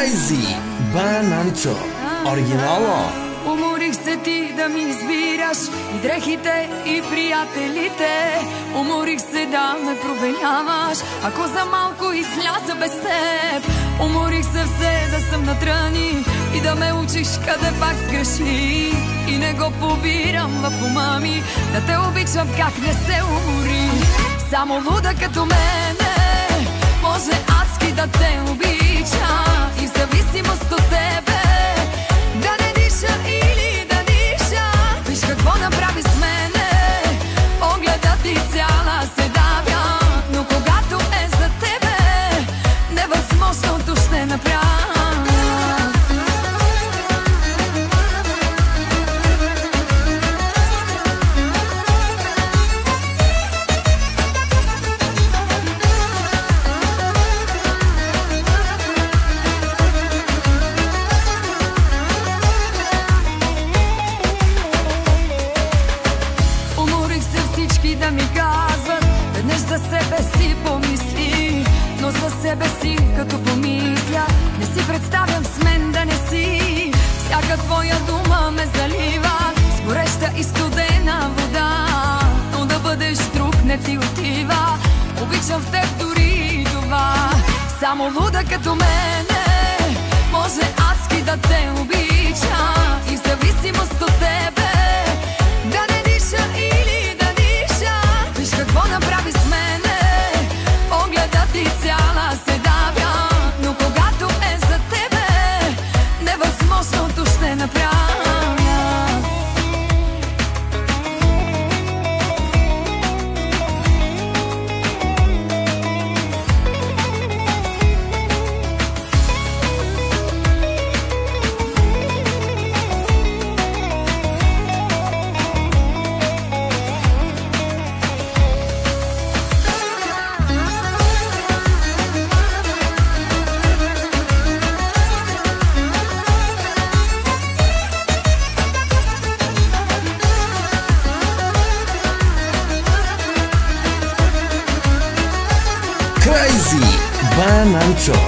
Crazy Banancho оригинала. Уморих се ти да ми избираш и дрехите, и приятелите. Уморих се да ме проверяваш, ако за малко изляза без теб. Уморих се все да съм натръни и да ме учиш къде пак сгреши. И не го побирам в ума ми да те обичам, как не се умори. Само луда като мене може адски да те обича и в зависимост от тебе да не диша или да диша. Виж какво направи с мене, погледа ти цяла се давя. Но когато е за тебе, невъзможното ще направя. Да ми казват, веднъж за себе си помисли, но за себе си като помисля, не си представям с мен да не си. Всяка твоя дума ме залива с гореща и студена вода, но да бъдеш друг не ти отива. Обичам в теб дори и това. Само луда като мене може адски да те обича и в зависимост от тебе да не диша или да диша. Виж какво направи с мене, погледа ти цяла се давя. Но когато е за тебе, невъзможното ще направя. Crazy Banancho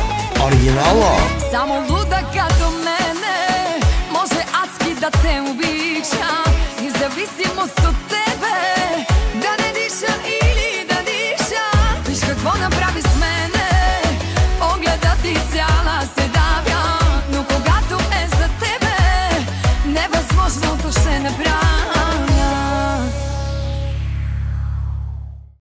оригинала. Само луда като мене може адски да те обича и в зависимост от